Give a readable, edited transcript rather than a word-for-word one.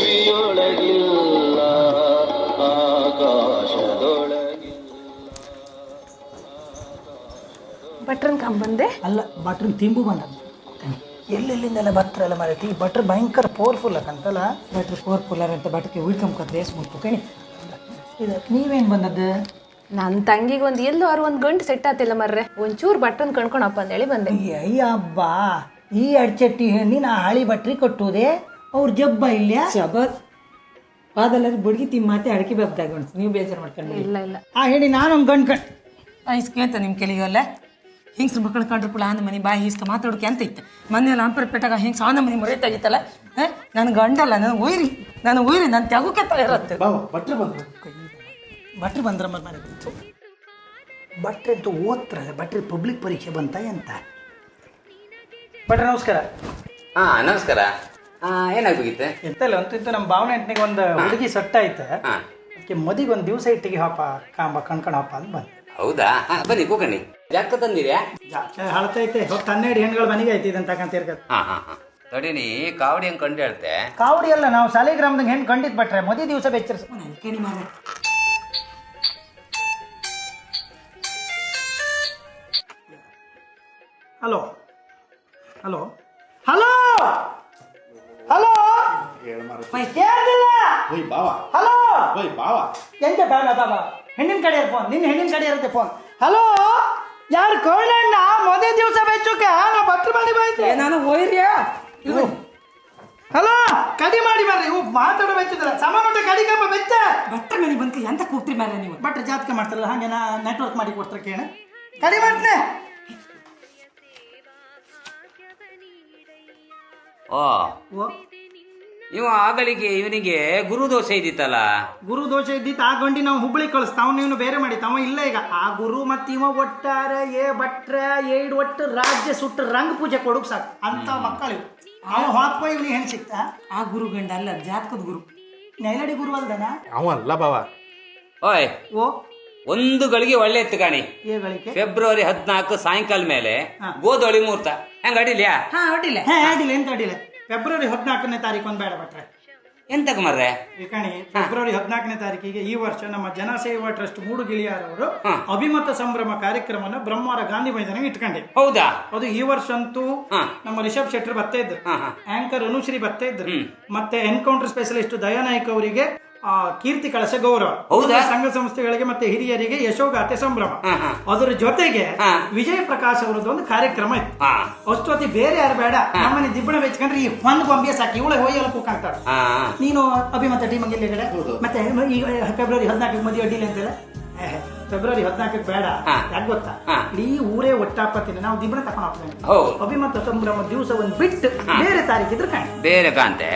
ಭೂಮಿಯೊಳಗಿಲ್ಲ ಆಕಾಶದೊಳಗಿಲ್ಲ. ಭಟ್ರನ್ ಬಂದೆ ಅಲ್ಲ ಭಟ್ರನ್ ತಿಂಬು ಬಂದ ಎಲ್ಲೆಲ್ಲಿಂದೆಲ್ಲ ಬರ್ತಾರಲ್ಲ ಮಾರೈತಿ ಈ ಭಟ್ರು ಭಯಂಕರ ಪವರ್ಫುಲ್ ಅಕ್ಕಂತಲ್ಲ ಭಟ್ರು ಪವರ್ಫುಲ್ ಅಂತ ಭಟ್ರಿಗೆ ಉಳ್ಕೊಂಬಕತ್ರ ರೇಸ್ ಮುಟ್ಟು ಕಣಿ ಇದು ನೀವೇನು ಬಂದದ್ದು ನನ್ನ ತಂಗಿಗೆ ಒಂದು ಎಲ್ಲೋ ಅವ್ರು ಒಂದು ಗಂಟು ಸೆಟ್ ಆತಿಲ್ಲ ಮರ್ರೆ ಒಂಚೂರು ಭಟ್ರನ್ ಕಣ್ಕೊಳಪ್ಪ ಅಂತೇಳಿ ಬಂದೆ. ಅಯ್ಯಬ್ಬ ಈ ಅಡ್ಚಟ್ಟಿ ಹೆಣ್ಣಿ ನಾ ಹಳಿ ಭಟ್ರಿ ಕೊಟ್ಟುವುದೇ ಅವ್ರ ಜಬ್ಬ ಇಲ್ಲ ಶಬತ್ ಅದೆಲ್ಲ ಬುಡ್ಗಿ ತಿಮ್ಮತ್ತೆ ಅಡಿಕೆ ಬೆಬ್ದಾಗ ಉಂಟು ನೀವು ಬೇಜಾರು ಮಾಡ್ಕೊಂಡು ಇಲ್ಲ ಇಲ್ಲ ಆ ಹೇಳಿ ನಾನೊಂದು ಗಂಡು ಇಸ್ಕೇಂತ ನಿಮ್ಮ ಕೆಲಿಗಲ್ಲ ಹಿಂಗ್ಸ್ರ ಮಕ್ಕಳು ಕಂಡ್ರು ಕೂಡ ಆನ ಮನೆ ಬಾಯಿ ಇಸ್ಕ ಮಾತಾಡೋಕೆ ಅಂತ ಇತ್ತು ಮೊನ್ನೆಲ್ಲ ಅಂಪರ್ ಪೆಟ್ಟಾಗ ಹಿಂಗ್ಸ್ ಆನ ಮನೆ ಮೊರೆತಾಗಿತ್ತಲ್ಲ ನನಗೆ ಗಂಡಲ್ಲ ನನಗೆ ಒಯ್ರಿ ನಾನು ತೆಗೋಕೆ ತಯಾರತ್ತೆ ಭಟ್ರು ಬಂದ್ರ ಮನೆ ಭಟ್ರೆ ಅಂತೂ ಓದ್ತಾರಲ್ಲ ಭಟ್ರಿ ಪಬ್ಲಿಕ್ ಪರೀಕ್ಷೆ ಬಂತ ಎಂತ ಭಟ್ರ ನಮಸ್ಕಾರ. ನಮಸ್ಕಾರ. ಏನಾಗ್ಬೇಕಿತ್ತೆ? ಎಂತಲ್ಲ ಅಂತೂ ನಮ್ಮ ಭಾವನೆ ಎಂಟನಿಗೆ ಒಂದು ಹುಡುಗಿ ಸಟ್ಟ ಐತೆ ಅದಕ್ಕೆ ಮದಿಗೆ ಒಂದು ದಿವಸ ಇಟ್ಟಿಗೆ ಹಾಪ ಕಣ್ಕಣ ಹಾಪ ಅಂತ ಬಂದು. ಹೌದಾ? ಬನ್ನಿ ಕೂಕಣಿ. ಜಾಕ ತಂದಿರ್ಯಾ? ಹಳತೈತೆ ಹೊತ್ತು 12 ಹೆಣ್ಗಳು ಮನೆಗೆ ಐತಿ ಇದಂತ ಕಂತಿರ್ಗತ್. ನೋಡಿನಿ ಕಾವಡಿ ಹಂಗೆ ಕಂಡು ಹೇಳ್ತೆ. ಕಾವಡಿ ಅಲ್ಲ ನಾವು ಸಾಲಿಗ್ರಾಮದಾಗ ಹೆಣ್ಣು ಕಂಡಿದ್ ಭಟ್ರೆ ಮದಿ ದಿವಸ ಬೆಚ್ಚರಿಸ. Hello hello hello hello hello ಎಂತ ಬೇಡ ಬಾಬಾ ಹೆಣ್ಣಿನ ಕಡೆ ಫೋನ್ ನಿನ್ನ ಹೆಣ್ಣಿನ ಕಡೆ ಇರುತ್ತೆ ಫೋನ್. ಹಲೋ ಯಾರು ಕೋಣಣ್ಣ ಮೊದಲ ದಿವಸ ಬೆಚ್ಚುಕೆ ನಾ ಭಟ್ರು ಮನೆ ಬೈತೆ ನಾನು ಒಯ್ರಿಯಾ ಹಲೋ ಕಡಿ ಮಾಡಿ ಮಾರ್ರಿ ಇವು ಮಾತಾಡೋ ಬೆಚ್ಚಿದ್ರ ಸಮ ಮಟ್ಟ ಕಡಿಗಪ್ಪ ಬೆಚ್ಚ ಭಟ್ರ ಮನೆ ಬಂದ್ಕ ಎಂತ ಕೂಗ್ತಿ ಮೇಲೆ ನೀವು ಭಟ್ರ ಜಾತಕ ಮಾಡ್ತಾರಲ್ಲ ಹಾಗೆ ನಾ ನೆಟ್ವರ್ಕ್ ಮಾಡಿ ಕೊಡ್ತಾರೆ ಕೇಳ ಕಡಿ ಮಾಡ್ತೇನೆ. ಓ ಇವ ಆಗಳಿಗೆ ಇವನಿಗೆ ಗುರುದೋಷ ಇದ್ದಿತ್ತಲ್ಲ. ಗುರು ದೋಷ ಇದ್ದಿತ್ತು ಆ ಗಂಡಿ ನಾವು ಹುಬ್ಳಿ ಕಳಿಸ್ತಾವ್ ನೀವು ಬೇರೆ ಮಾಡಿತಾವ ಇಲ್ಲ ಈಗ ಆ ಗುರು ಮತ್ತ ಇವ ಒಟ್ಟಾರ ಭಟ್ರ ಒಟ್ಟು ರಾಜ್ಯ ಸುಟ್ಟು ರಂಗ ಪೂಜೆ ಕೊಡುಕ್ ಸಾಕು ಅಂತ ಮಕ್ಕಳು ಅವ ಹಾಕೋ ಇವ್ನಿಗೆ ಹೆಣ್ ಸಿಕ್ತಾ. ಆ ಗುರು ಗಂಡ ಅಲ್ಲ ಜಾತಕದ ಗುರು ನೈಲಡಿ ಗುರು ಅಲ್ದನ ಅವಲ್ಲ ಬಾವ. ಓಯ್ ಓ ಒಂದು ಗಳಿಗೆ ಒಳ್ಳೆ ಎತ್ತು ಕಾಣಿ. ಏಗಳಿಗೆ ಫೆಬ್ರವರಿ 14 ಸಾಯಂಕಾಲ ಮೇಲೆ ಗೋಧೋಳಿ ಮುಹೂರ್ತ ಹೆಂಗ ಅಡಿಲ್ಯಾ? ಅಡ್ಡಿಲ್ಲ ಅಡಿಲ್ಲ ಎಂತ ಅಡಿಲ್ಲ ಫೆಬ್ರವರಿ 14ನೇ ತಾರೀಕು ಒಂದು ಬೇಡ ಭಟ್ರೆ ಎಂತಕ್ ಮರ್ರೆ ಕಣಿ ಫೆಬ್ರವರಿ 14ನೇ ತಾರೀಕಿಗೆ ಈ ವರ್ಷ ನಮ್ಮ ಜನಸೇವಾ ಟ್ರಸ್ಟ್ ಮೂಡುಗಿಳಿಯಾರವರು ಅಭಿಮತ ಸಂಭ್ರಮ ಕಾರ್ಯಕ್ರಮನ ಬ್ರಹ್ಮಾವರ ಗಾಂಧಿ ಮೈದಾನ ಇಟ್ಕೊಂಡೆ. ಹೌದಾ? ಅದು ಈ ವರ್ಷ ಅಂತೂ ನಮ್ಮ ರಿಷಬ್ ಶೆಟ್ಟರ್ ಬರ್ತಾ ಇದ್ರು, ಆಂಕರ್ ಅನುಶ್ರೀ ಬರ್ತಾ ಇದ್ರು, ಮತ್ತೆ ಎನ್ಕೌಂಟರ್ ಸ್ಪೆಷಲಿಸ್ಟ್ ದಯಾನಾಯ್ಕ ಅವರಿಗೆ ಕೀರ್ತಿ ಕಳಶ ಗೌರವ, ಸಂಘ ಸಂಸ್ಥೆಗಳಿಗೆ ಮತ್ತೆ ಹಿರಿಯರಿಗೆ ಯಶೋಗಾಥೆ ಸಂಭ್ರಮ. ಅದರ ಜೊತೆಗೆ ವಿಜಯ ಪ್ರಕಾಶ್ ಅವರದ್ದು ಒಂದು ಕಾರ್ಯಕ್ರಮ ಇತ್ತು. ಅಷ್ಟೊತ್ತಿ ಬೇರೆ ಯಾರು ಬೇಡ ನಮ್ಮನೆ ದಿಬ್ಬಣ ಬೆಚ್ಕೊಂಡ್ರೆ ಈ ಒಂದು ಗೊಂಬೆ ಸಾಕಿ ಇವಳೆ ಹೋಯಲ್ಲ ಕೂಕಾಂತಾಳ. ನೀನು ಅಭಿಮತ ಟೀಮ್ ಇಲ್ಲಿ ಕಡೆ ಮತ್ತೆ ಈ ಫೆಬ್ರವರಿ 14 ಮದುವೆ ಅಡ್ಡಿಲ್ಲ ಅಂತೆಲ್ಲ. ಫೆಬ್ರವರಿ 14 ಬೇಡ ಯಾಕೆ ಗೊತ್ತಾ ಇಡೀ ಊರೇ ಒಟ್ಟಾಪತ್ತೀನಿ ನಾವು ದಿಬ್ಬಣ ತಕೊಂಡು ಹೋಗ್ತೇವೆ. ಅಭಿಮತ ಸಂಭ್ರಮ ದಿವಸ ಒಂದು ಬಿಟ್ಟು ಬೇರೆ ತಾರೀಕಿದ್ರೆ ಕಾಣೆ ಬೇರೆ ಕಾಂತೆ.